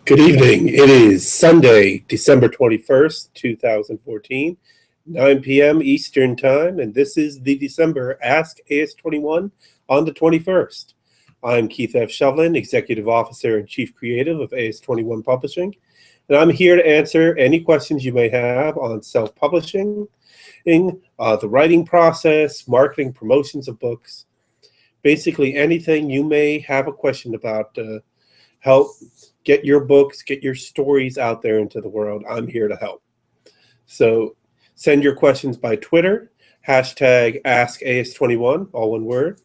Good evening. It is Sunday, December 21st, 2014, 9 p.m. Eastern Time, and this is the December Ask AS21 on the 21st. I'm Keith F. Shovlin, Executive Officer and Chief Creative of AS21 Publishing, and I'm here to answer any questions you may have on self-publishing, the writing process, marketing, promotions of books, basically anything you may have a question about to help get your books, get your stories out there into the world. I'm here to help. So send your questions by Twitter, hashtag AskAS21, all one word.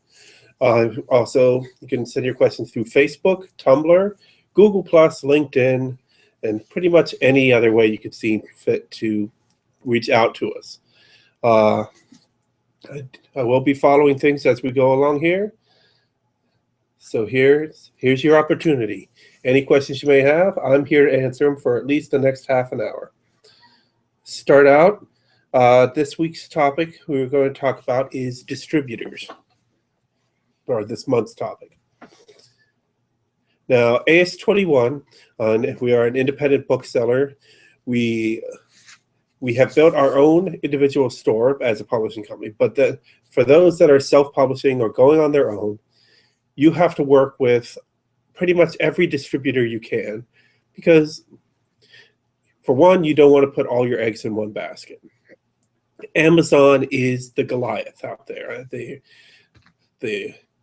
Also, you can send your questions through Facebook, Tumblr, Google+, LinkedIn, and pretty much any other way you could see fit to reach out to us. I will be following things as we go along here. So here's your opportunity. Any questions you may have, I'm here to answer them for at least the next half an hour. Start out, this week's topic we're going to talk about is distributors, or this month's topic. Now, AS21, we are an independent bookseller. We have built our own individual store as a publishing company, but for those that are self-publishing or going on their own, you have to work with pretty much every distributor you can, because for one, you don't want to put all your eggs in one basket. Amazon is the Goliath out there, the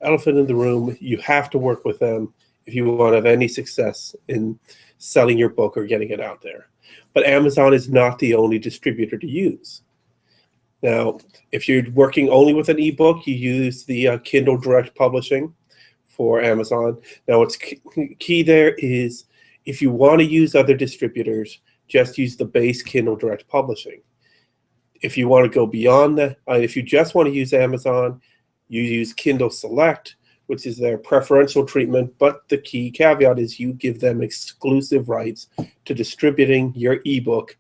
elephant in the room. You have to work with them if you want to have any success in selling your book or getting it out there. But Amazon is not the only distributor to use. Now, if you're working only with an ebook, you use the Kindle Direct Publishing for Amazon. Now, what's key there is if you want to use other distributors, just use the base Kindle Direct Publishing. If you want to go beyond that, if you just want to use Amazon, you use Kindle Select, which is their preferential treatment, but the key caveat is you give them exclusive rights to distributing your ebook,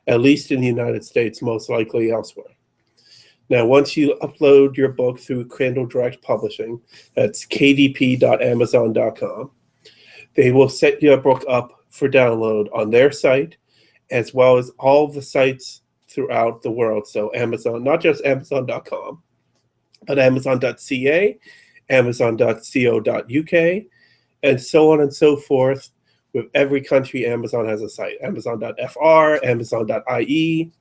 at least in the United States, most likely elsewhere. Now, once you upload your book through Kindle Direct Publishing, that's kdp.amazon.com, they will set your book up for download on their site, as well as all the sites throughout the world. So Amazon, not just amazon.com, but amazon.ca, amazon.co.uk, and so on and so forth. With every country, Amazon has a site, amazon.fr, amazon.ie,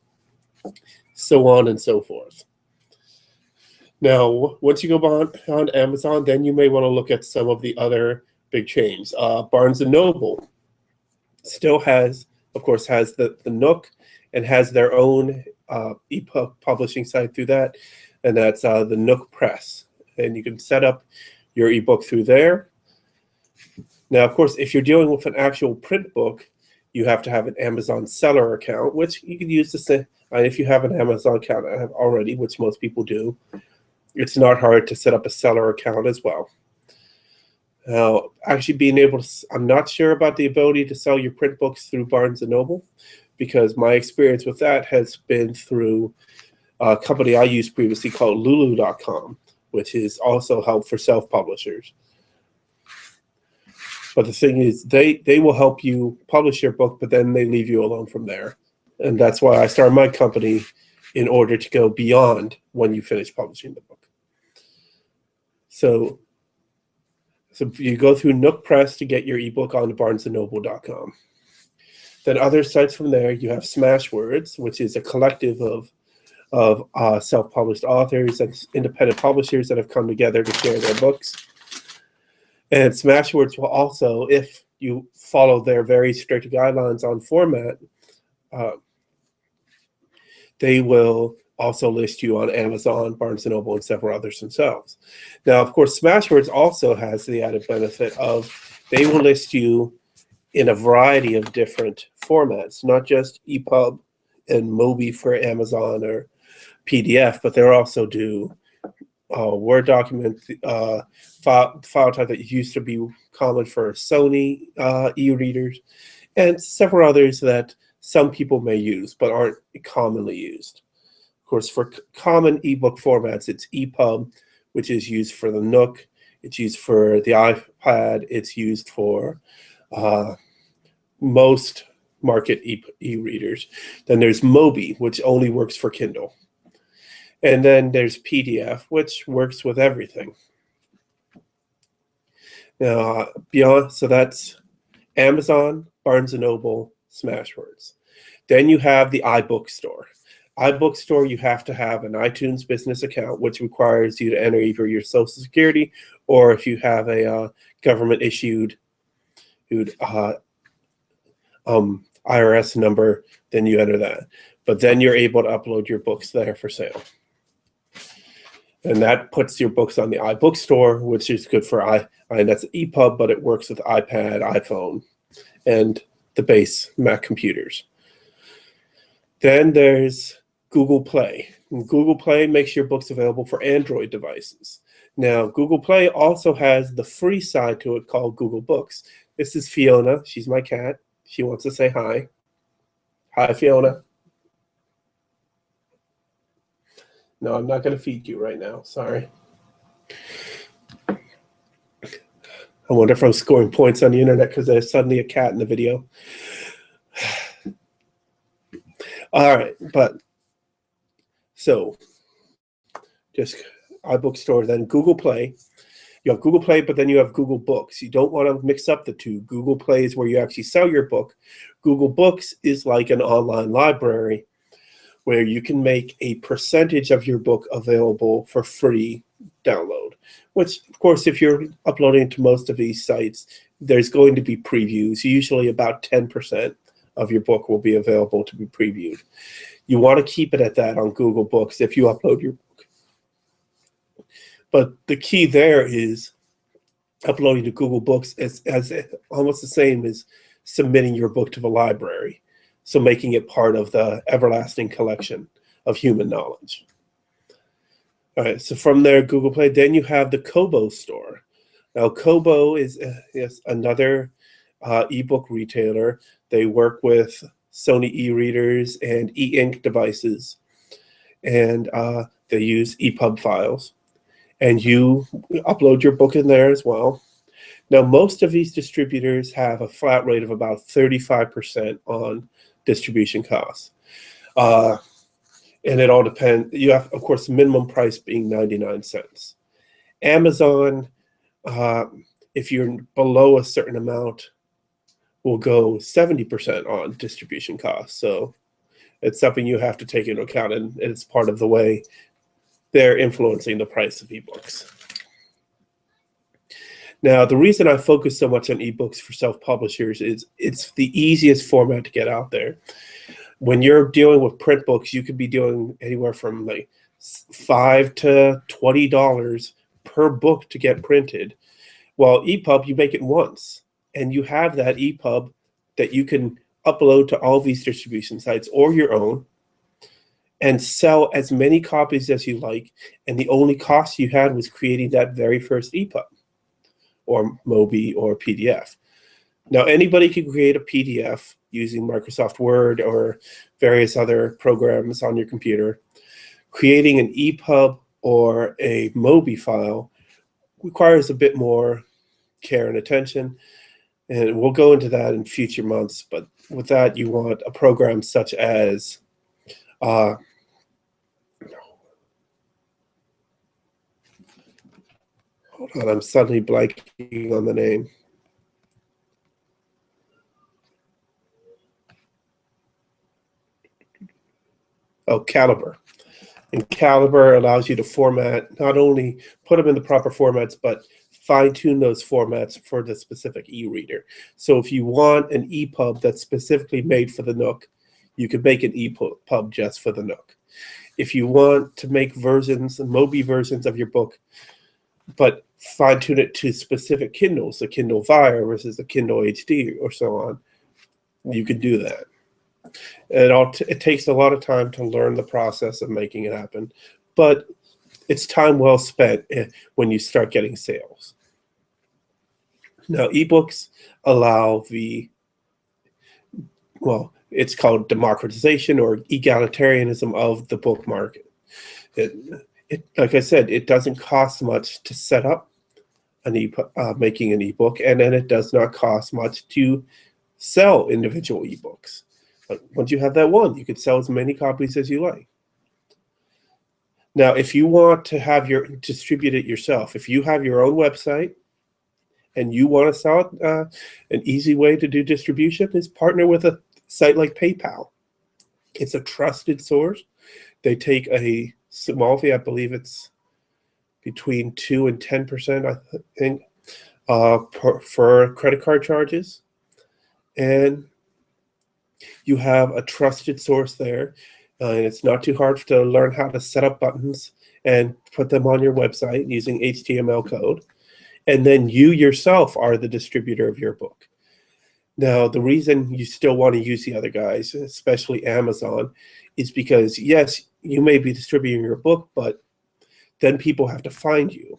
so on and so forth. Now, once you go on Amazon, then you may want to look at some of the other big chains. Barnes & Noble still has, of course, has the Nook and has their own ebook publishing site through that, and that's the Nook Press. And you can set up your ebook through there. Now, of course, if you're dealing with an actual print book, you have to have an Amazon seller account, which you can use to say, if you have an Amazon account already, which most people do, it's not hard to set up a seller account as well. Now, actually being able to, I'm not sure about the ability to sell your print books through Barnes & Noble, because my experience with that has been through a company I used previously called lulu.com, which is also help for self-publishers. But the thing is, they will help you publish your book, but then they leave you alone from there. And that's why I started my company, in order to go beyond when you finish publishing the book. So you go through Nook Press to get your ebook on barnesandnoble.com. Then other sites from there, you have Smashwords, which is a collective of self-published authors and independent publishers that have come together to share their books. And Smashwords will also, if you follow their very strict guidelines on format, they will also list you on Amazon, Barnes & Noble, and several others themselves. Now, of course, Smashwords also has the added benefit of they will list you in a variety of different formats, not just EPUB and Mobi for Amazon or PDF, but they'll also do Word document, file type that used to be common for Sony e-readers, and several others that some people may use but aren't commonly used. Of course, for common ebook formats, it's EPUB, which is used for the Nook. It's used for the iPad. It's used for most market e-readers. Then there's Mobi, which only works for Kindle. And then there's PDF, which works with everything. Now, beyond, so that's Amazon, Barnes & Noble, Smashwords. Then you have the iBookstore. iBookstore, you have to have an iTunes business account, which requires you to enter either your Social Security or if you have a government-issued IRS number, then you enter that. But then you're able to upload your books there for sale. And that puts your books on the iBookstore, which is good for that's EPUB, but it works with iPad, iPhone, and the base Mac computers. Then there's Google Play. And Google Play makes your books available for Android devices. Now, Google Play also has the free side to it called Google Books. This is Fiona. She's my cat. She wants to say hi. Hi, Fiona. No, I'm not going to feed you right now. Sorry. I wonder if I'm scoring points on the internet because there's suddenly a cat in the video. All right, but so just iBookstore, then Google Play. You have Google Play, but then you have Google Books. You don't want to mix up the two. Google Play is where you actually sell your book. Google Books is like an online library where you can make a percentage of your book available for free download, which, of course, if you're uploading to most of these sites, there's going to be previews. Usually about 10% of your book will be available to be previewed. You want to keep it at that on Google Books if you upload your book. But the key there is uploading to Google Books as almost the same as submitting your book to the library. So making it part of the everlasting collection of human knowledge. All right, so from there, Google Play, then you have the Kobo store. Now, Kobo is another ebook retailer. They work with Sony e-readers and e-ink devices, and they use EPUB files. And you upload your book in there as well. Now, most of these distributors have a flat rate of about 35% on distribution costs. And it all depends. You have, of course, the minimum price being 99 cents. Amazon, if you're below a certain amount, will go 70% on distribution costs. So it's something you have to take into account, and it's part of the way they're influencing the price of ebooks. Now, the reason I focus so much on ebooks for self-publishers is it's the easiest format to get out there. When you're dealing with print books, you could be doing anywhere from like $5 to $20 per book to get printed. While EPUB, you make it once, and you have that EPUB that you can upload to all these distribution sites or your own and sell as many copies as you like, and the only cost you had was creating that very first EPUB or Mobi or PDF. Now, anybody can create a PDF using Microsoft Word or various other programs on your computer. Creating an EPUB or a Mobi file requires a bit more care and attention, and we'll go into that in future months. But with that, you want a program such as hold on, I'm suddenly blanking on the name. Oh, Calibre. And Calibre allows you to format, not only put them in the proper formats, but fine-tune those formats for the specific e-reader. So if you want an EPUB that's specifically made for the Nook, you can make an EPUB just for the Nook. If you want to make versions, Mobi versions of your book, but fine-tune it to specific Kindles, the Kindle Fire versus the Kindle HD or so on, you can do that. And it takes a lot of time to learn the process of making it happen, but it's time well spent when you start getting sales. Now, ebooks allow it's called democratization or egalitarianism of the book market. Like I said, it doesn't cost much to set up making an ebook, and then it does not cost much to sell individual ebooks. But once you have that one, you could sell as many copies as you like. Now, if you want to distribute it yourself, if you have your own website and you want to sell it, an easy way to do distribution is partner with a site like PayPal. It's a trusted source. They take a small fee, I believe it's between 2 and 10%, I think, for credit card charges. And you have a trusted source there. And it's not too hard to learn how to set up buttons and put them on your website using HTML code. And then you yourself are the distributor of your book. Now, the reason you still want to use the other guys, especially Amazon, is because, yes, you may be distributing your book, but then people have to find you.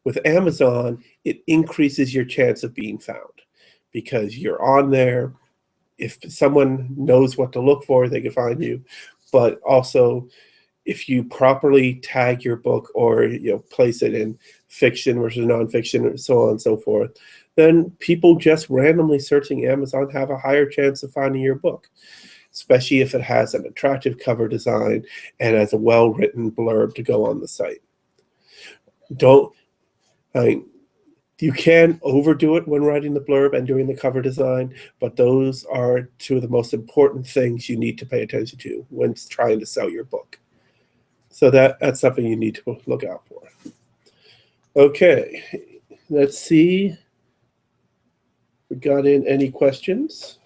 With Amazon, it increases your chance of being found because you're on there. If someone knows what to look for, they can find you. But also, if you properly tag your book or place it in fiction versus nonfiction and so on and so forth, then people just randomly searching Amazon have a higher chance of finding your book, especially if it has an attractive cover design and has a well-written blurb to go on the site. You can overdo it when writing the blurb and doing the cover design, but those are two of the most important things you need to pay attention to when trying to sell your book. So that's something you need to look out for. Okay, let's see if we got in any questions.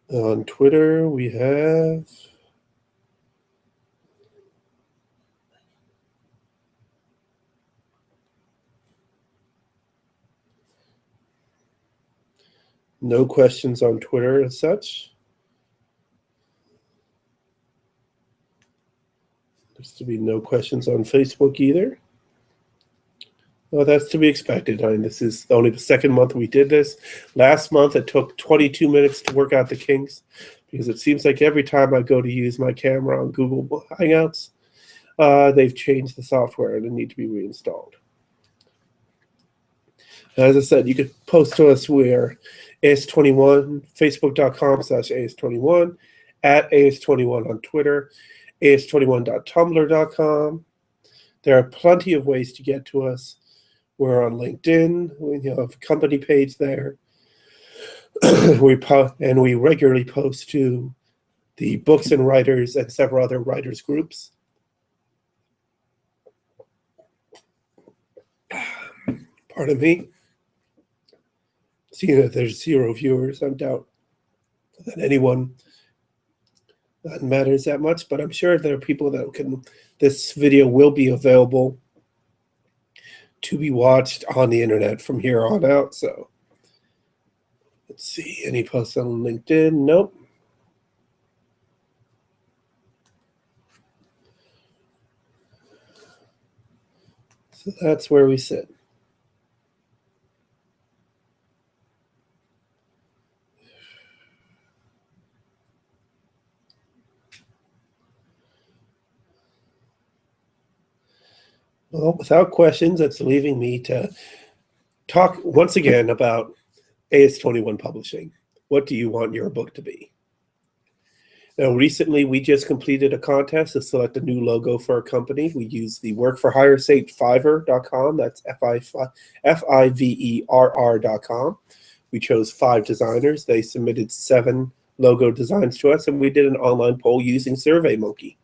On Twitter, we have no questions on Twitter as such. There's to be no questions on Facebook either. Well, that's to be expected. I mean, this is only the second month we did this. Last month, it took 22 minutes to work out the kinks because it seems like every time I go to use my camera on Google Hangouts, they've changed the software and it needs to be reinstalled. As I said, you could post to us. We're aois21, facebook.com/aois21, at aois21 on Twitter, aois21.tumblr.com. There are plenty of ways to get to us. We're on LinkedIn. We have a company page there. We regularly post to the Books and Writers and several other writers groups. Pardon me. Seeing that there's 0 viewers, I doubt that anyone that matters that much, but I'm sure there are people that can. This video will be available to be watched on the internet from here on out. So let's see, any posts on LinkedIn? Nope. So that's where we sit. Well, without questions, that's leaving me to talk once again about aois21 Publishing. What do you want your book to be? Now, recently, we just completed a contest to select a new logo for our company. We used the work for hire site Fiverr.com. That's Fiverr.com. We chose 5 designers. They submitted 7 logo designs to us, and we did an online poll using SurveyMonkey.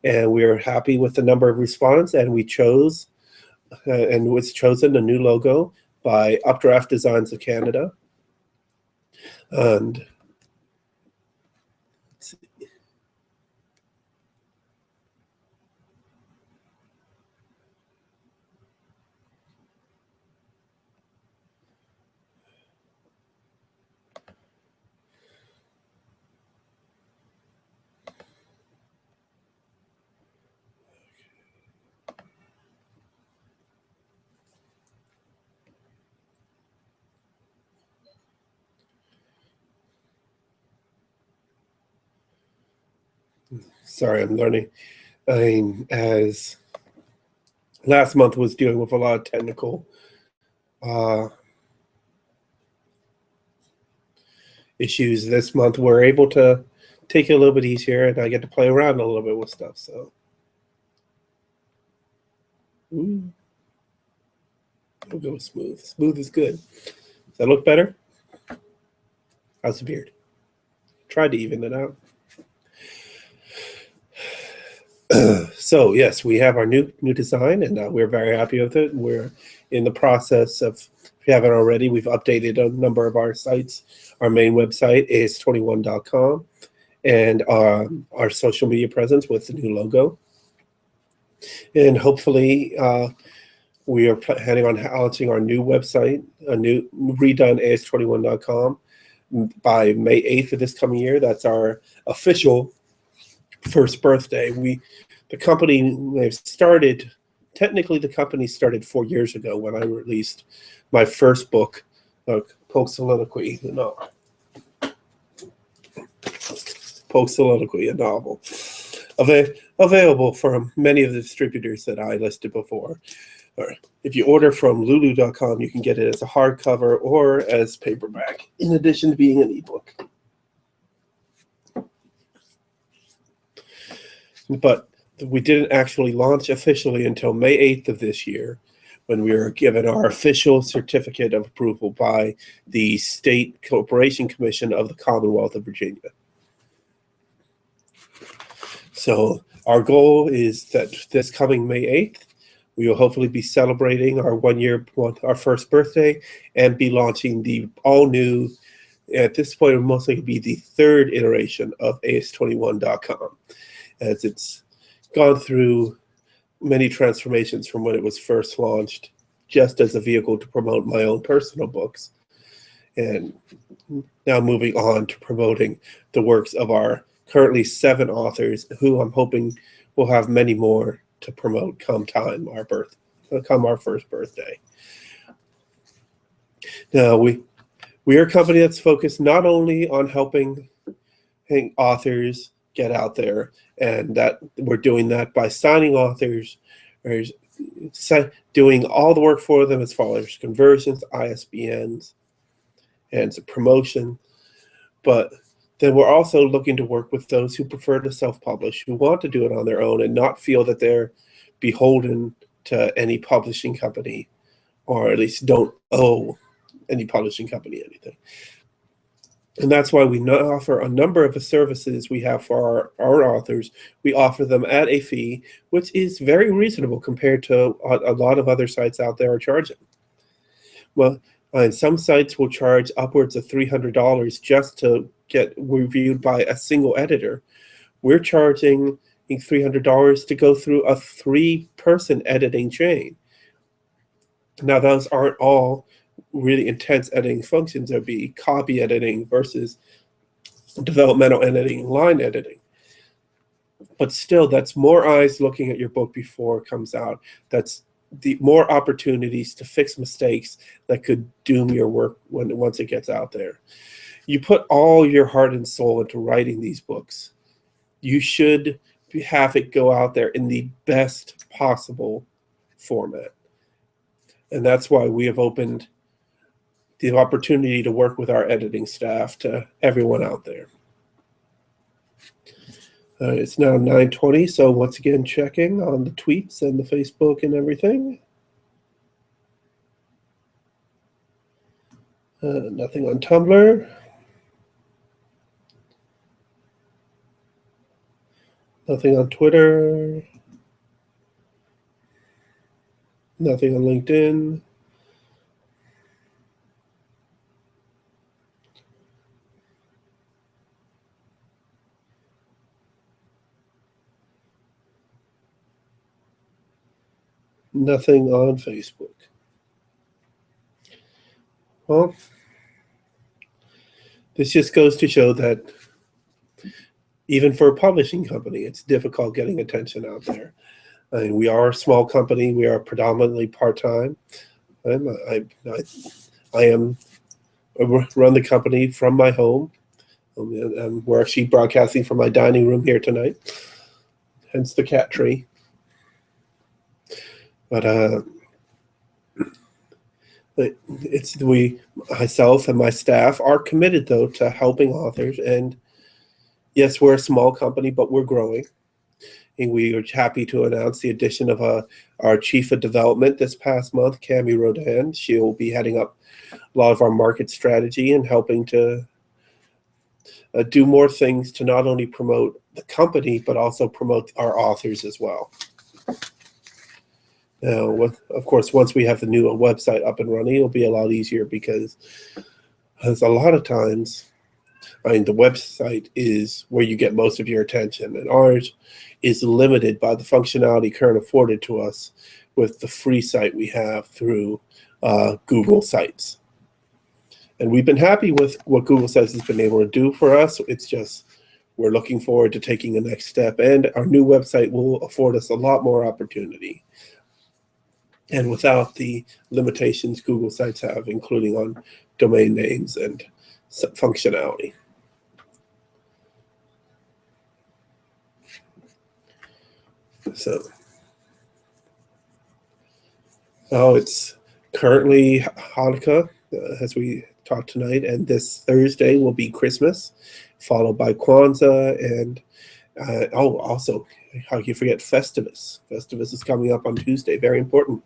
And we are happy with the number of respondents, and we chose and was chosen a new logo by Updraft Designs of Canada. And let's see. Sorry, I'm learning. I mean, as last month was dealing with a lot of technical issues. This month we're able to take it a little bit easier, and I get to play around a little bit with stuff. So, we'll go with smooth. Smooth is good. Does that look better? How's the beard? Tried to even it out. So yes, we have our new design, and we're very happy with it. We're in the process of, if you haven't already, we've updated a number of our sites. Our main website is aois21.com, and our social media presence with the new logo. And hopefully, we are planning on launching our new website, a new redone aois21.com by May 8th of this coming year. That's our official first birthday. The company started, technically the company started 4 years ago when I released my first book, Polk Soliloquy, a novel, available from many of the distributors that I listed before. Or if you order from lulu.com, you can get it as a hardcover or as paperback, in addition to being an ebook. But we didn't actually launch officially until May 8th of this year, when we were given our official certificate of approval by the State Corporation Commission of the Commonwealth of Virginia. So our goal is that this coming May 8th, we will hopefully be celebrating our first birthday, and be launching the all-new, at this point, it will most likely be the third iteration of aois21.com, as it's gone through many transformations from when it was first launched, just as a vehicle to promote my own personal books, and now moving on to promoting the works of our currently 7 authors, who I'm hoping will have many more to promote come our first birthday. Now, we are a company that's focused not only on helping authors get out there, and that we're doing that by signing authors, or doing all the work for them as far as conversions, ISBNs, and promotion. But then we're also looking to work with those who prefer to self-publish, who want to do it on their own and not feel that they're beholden to any publishing company, or at least don't owe any publishing company anything. And that's why we offer a number of the services we have for our authors. We offer them at a fee, which is very reasonable compared to a lot of other sites out there are charging. Well, and some sites will charge upwards of $300 just to get reviewed by a single editor. We're charging $300 to go through a 3-person editing chain. Now, those aren't all really intense editing functions. There'd be copy editing versus developmental editing, line editing. But still, that's more eyes looking at your book before it comes out. That's the more opportunities to fix mistakes that could doom your work once it gets out there. You put all your heart and soul into writing these books. You should have it go out there in the best possible format. And that's why we have opened the opportunity to work with our editing staff to everyone out there. It's now 9:20, so once again, checking on the tweets and the Facebook and everything. Nothing on Tumblr. Nothing on Twitter. Nothing on LinkedIn. Nothing on Facebook. Well, this just goes to show that even for a publishing company, it's difficult getting attention out there. I mean, we are a small company. We are predominantly part-time. I run the company from my home. And we're actually broadcasting from my dining room here tonight, hence the cat tree. But myself and my staff are committed, though, to helping authors. And yes, we're a small company, but we're growing. And we are happy to announce the addition of our Chief of Development this past month, Cami Rodan. She'll be heading up a lot of our market strategy and helping to do more things to not only promote the company, but also promote our authors as well. Now, of course, once we have the new website up and running, it'll be a lot easier because a lot of times, I mean, the website is where you get most of your attention, and ours is limited by the functionality currently afforded to us with the free site we have through Google Sites. And we've been happy with what Google Sites has been able to do for us. It's just we're looking forward to taking the next step, and our new website will afford us a lot more opportunity. And without the limitations Google Sites have, including on domain names and functionality. So, it's currently Hanukkah, as we talked tonight, and this Thursday will be Christmas, followed by Kwanzaa, and also, how can you forget Festivus? Festivus is coming up on Tuesday, very important.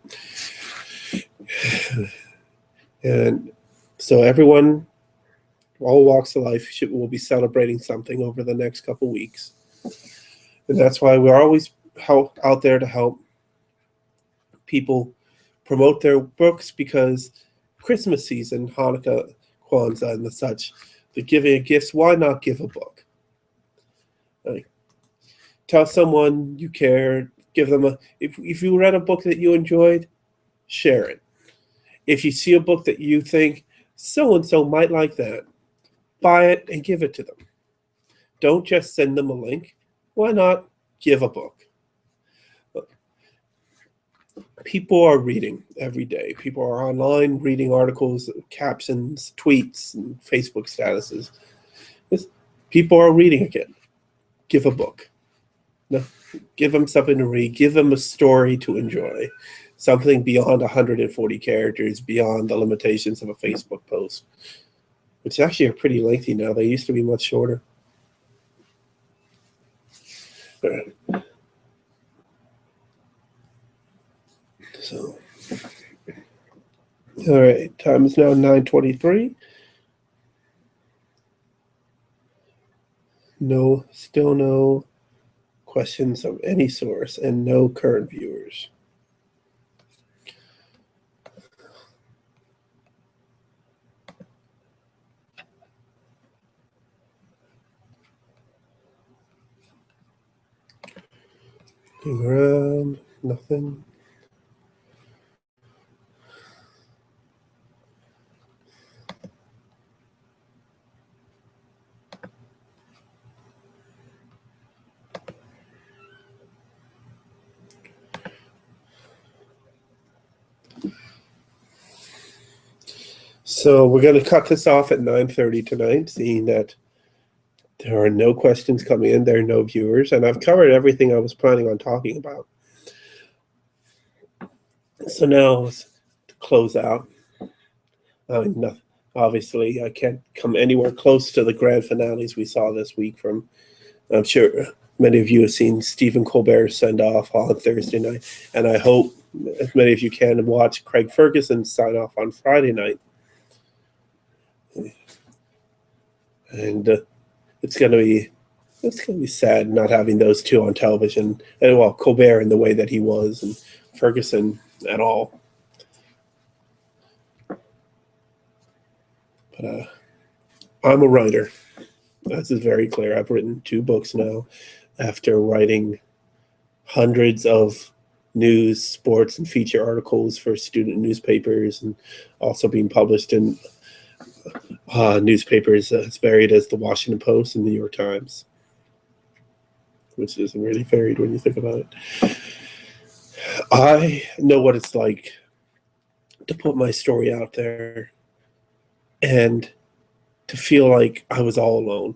And so everyone, all walks of life, will be celebrating something over the next couple weeks. And that's why we're always out there to help people promote their books, because Christmas season, Hanukkah, Kwanzaa, and the such, the giving of gifts, why not give a book? Tell someone you care, give them if you read a book that you enjoyed, share it. If you see a book that you think so-and-so might like that, buy it and give it to them. Don't just send them a link. Why not give a book? People are reading every day. People are online reading articles, captions, tweets, and Facebook statuses. People are reading again. Give a book. No, give them something to read. Give them a story to enjoy. Something beyond 140 characters, beyond the limitations of a Facebook post, which actually are pretty lengthy now. They used to be much shorter. So, all right, time is now 9:23. Still no questions of any source, and no current viewers. Looking around, nothing. So we're going to cut this off at 9:30 tonight, seeing that there are no questions coming in, there are no viewers, and I've covered everything I was planning on talking about. So now let's close out. Obviously, I can't come anywhere close to the grand finales we saw this week from, I'm sure many of you have seen Stephen Colbert's send-off on Thursday night, and I hope as many of you can watch Craig Ferguson's sign-off on Friday night. And it's going to be sad not having those two on television. And well, Colbert in the way that he was, and Ferguson at all. But I'm a writer. This is very clear. I've written 2 books now after writing hundreds of news, sports, and feature articles for student newspapers, and also being published in newspapers as varied as the Washington Post and the New York Times, which is really varied when you think about it. I know what it's like to put my story out there and to feel like I was all alone.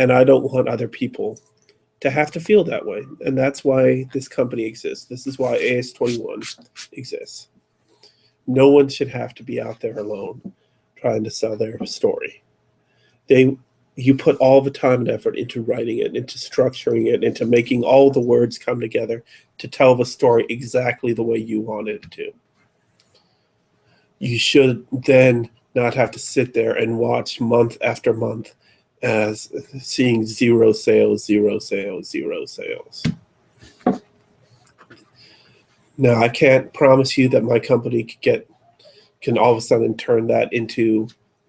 And I don't want other people to have to feel that way. And that's why this company exists. This is why aois21 exists. No one should have to be out there alone trying to sell their story. You put all the time and effort into writing it, into structuring it, into making all the words come together to tell the story exactly the way you want it to. You should then not have to sit there and watch month after month as seeing 0 sales, 0 sales, 0 sales. Now, I can't promise you that my company can all of a sudden turn that into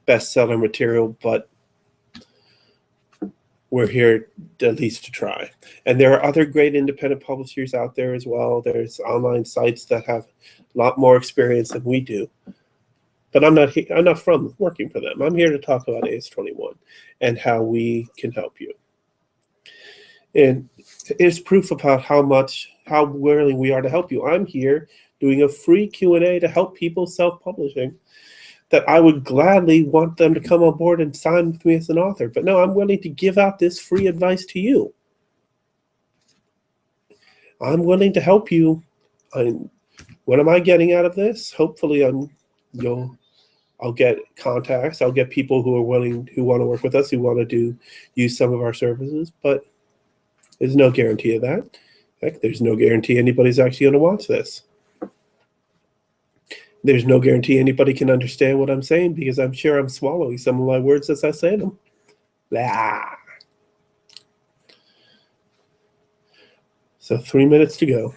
bestseller material, but we're here at least to try. And there are other great independent publishers out there as well. There's online sites that have a lot more experience than we do. But I'm not from working for them. I'm here to talk about aois21 and how we can help you. And it's proof about how willing we are to help you. I'm here doing a free Q&A to help people self-publishing that I would gladly want them to come on board and sign with me as an author. But no, I'm willing to give out this free advice to you. I'm willing to help you. What am I getting out of this? Hopefully I'll get contacts. I'll get people who are willing, who want to work with us, who want to use some of our services. But there's no guarantee of that. Heck, there's no guarantee anybody's actually going to watch this. There's no guarantee anybody can understand what I'm saying because I'm sure I'm swallowing some of my words as I say them. Blah. So 3 minutes to go.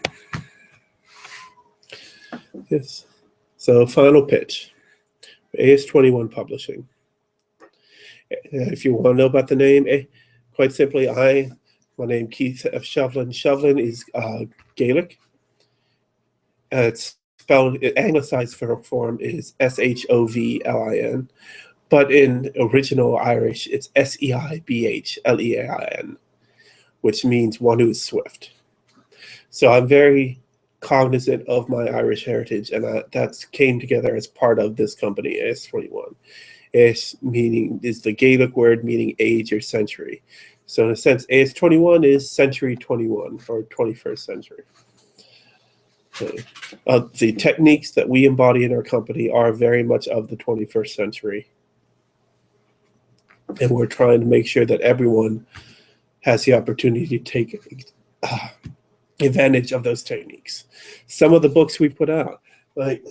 Yes. So final pitch. aois21 Publishing. If you want to know about the name, quite simply, my name Keith F. Shovlin. Shovlin is Gaelic. It's spelled, anglicized form is Shovlin, but in original Irish, it's Seibhlein, which means one who is swift. So I'm very cognizant of my Irish heritage, and that came together as part of this company, aois21. Aois is the Gaelic word meaning age or century. So in a sense, aois21 is century 21 or 21st century. The techniques that we embody in our company are very much of the 21st century. And we're trying to make sure that everyone has the opportunity to take advantage of those techniques. Some of the books we put out, like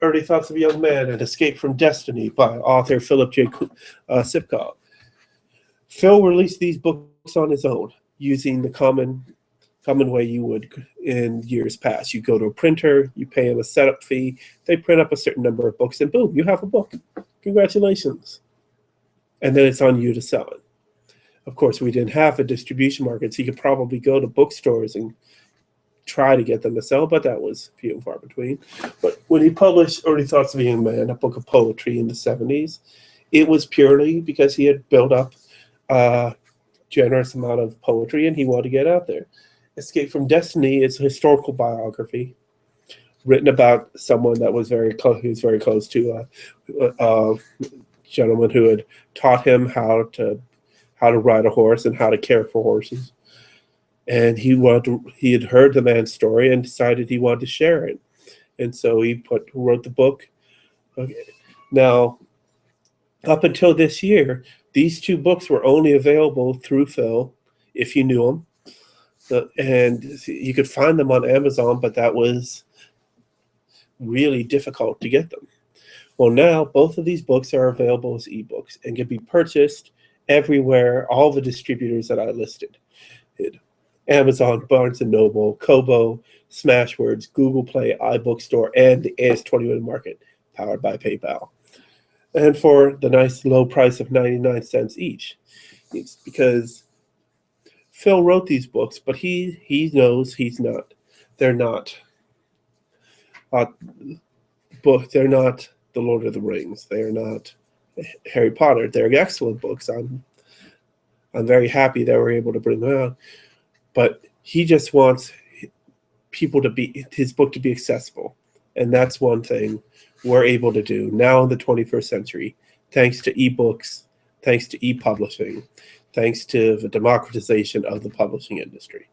Early Thoughts of a Young Man and Escape from Destiny by author Philip J. Sipkow. Phil released these books on his own using the common way you would in years past. You go to a printer, you pay them a setup fee, they print up a certain number of books, and boom, you have a book. Congratulations. And then it's on you to sell it. Of course, we didn't have a distribution market, so you could probably go to bookstores and try to get them to sell, but that was few and far between. But when he published Early Thoughts of a Young Man, a book of poetry in the 70s, it was purely because he had built up a generous amount of poetry and he wanted to get out there. Escape from Destiny is a historical biography written about someone that was very close to a gentleman who had taught him how to ride a horse and how to care for horses. And he had heard the man's story and decided he wanted to share it. And so he wrote the book. Okay. Now, up until this year, these two books were only available through Phil, if you knew him. And you could find them on Amazon, but that was really difficult to get them. Well, now both of these books are available as ebooks and can be purchased everywhere, all the distributors that I listed. Amazon, Barnes & Noble, Kobo, Smashwords, Google Play, iBookstore, and the aois21 Market, powered by PayPal. And for the nice low price of 99 cents each. It's because Phil wrote these books, but he knows they're not they're not The Lord of the Rings. They're not Harry Potter. They're excellent books. I'm very happy that we're able to bring them out. But he just wants his book to be accessible. And that's one thing we're able to do now in the 21st century, thanks to ebooks, thanks to e-publishing, thanks to the democratization of the publishing industry.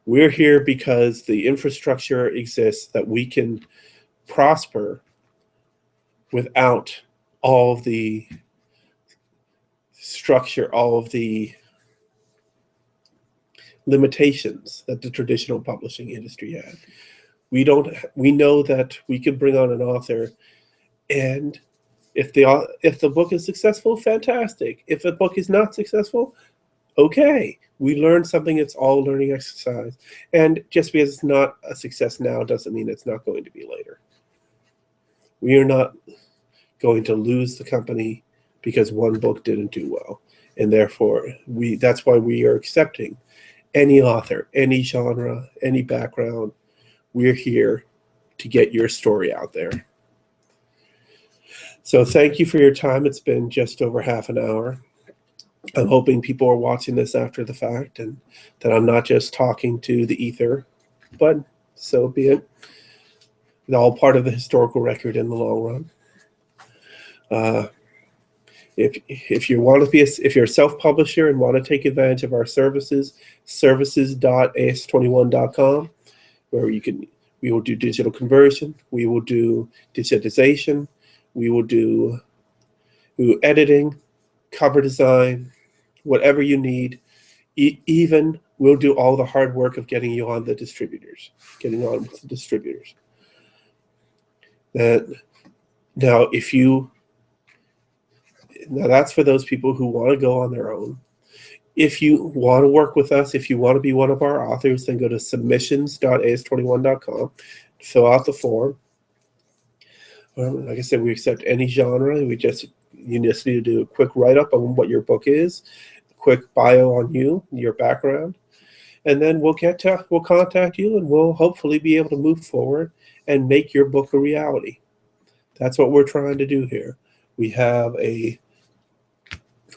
We're here because the infrastructure exists that we can prosper without all of the structure, all of the limitations that the traditional publishing industry had. We know that we can bring on an author, and if the book is successful, fantastic. If the book is not successful, okay. We learned something. It's all learning exercise. And just because it's not a success now doesn't mean it's not going to be later. We are not going to lose the company because one book didn't do well. And therefore, that's why we are accepting any author, any genre, any background. We're here to get your story out there. So thank you for your time. It's been just over half an hour. I'm hoping people are watching this after the fact and that I'm not just talking to the ether, but so be it. It's all part of the historical record in the long run. If you're a self-publisher and want to take advantage of our services, services.aois21.com, where we will do digital conversion, we will do digitization, we will do editing, cover design, whatever you need. Even we'll do all the hard work of getting you on the distributors, getting on with the distributors. Now that's for those people who want to go on their own. If you want to work with us, if you want to be one of our authors, then go to submissions.aois21.com, fill out the form. Like I said, we accept any genre. You just need to do a quick write-up on what your book is, a quick bio on you, your background, and then we'll contact you, and we'll hopefully be able to move forward and make your book a reality. That's what we're trying to do here.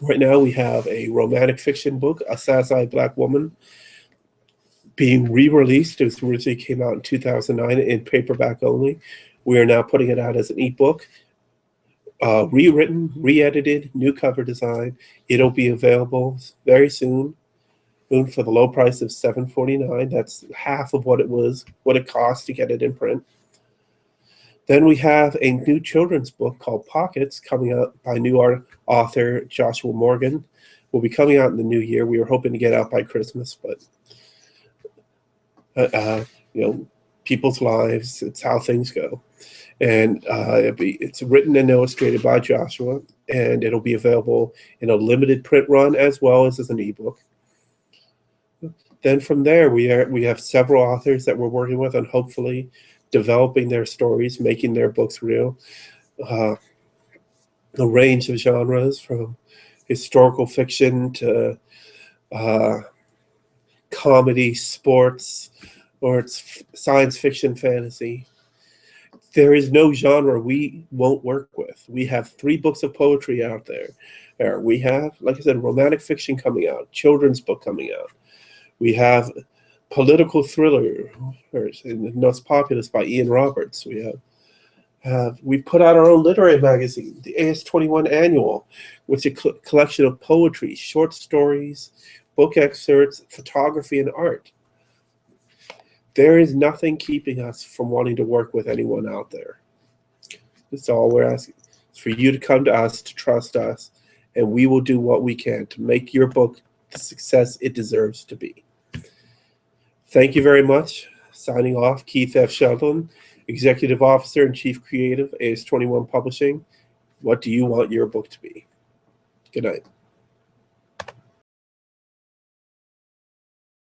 Right now we have a romantic fiction book, A Sassy Black Woman, being re-released. It originally came out in 2009 in paperback only. We are now putting it out as an ebook, rewritten, re-edited, new cover design. It'll be available very soon for the low price of $7.49. That's half of what it cost to get it in print. Then we have a new children's book called Pockets coming out by new author Joshua Morgan. Will be coming out in the new year. We were hoping to get out by Christmas, but people's lives, it's how things go. And it's written and illustrated by Joshua, and it'll be available in a limited print run as well as an ebook. Then from there, we have several authors that we're working with on hopefully developing their stories, making their books real. A range of genres from historical fiction to comedy, sports, or it's science fiction, fantasy. There is no genre we won't work with. We have 3 books of poetry out there. We have, like I said, romantic fiction coming out, children's book coming out. We have political thriller, Nos Populus by Ian Roberts. We put out our own literary magazine, the aois21 Annual, which is a collection of poetry, short stories, book excerpts, photography, and art. There is nothing keeping us from wanting to work with anyone out there. That's all we're asking. It's for you to come to us, to trust us, and we will do what we can to make your book the success it deserves to be. Thank you very much. Signing off, Keith F. Sheldon, Executive Officer and Chief Creative, aois21 Publishing. What do you want your book to be? Good night.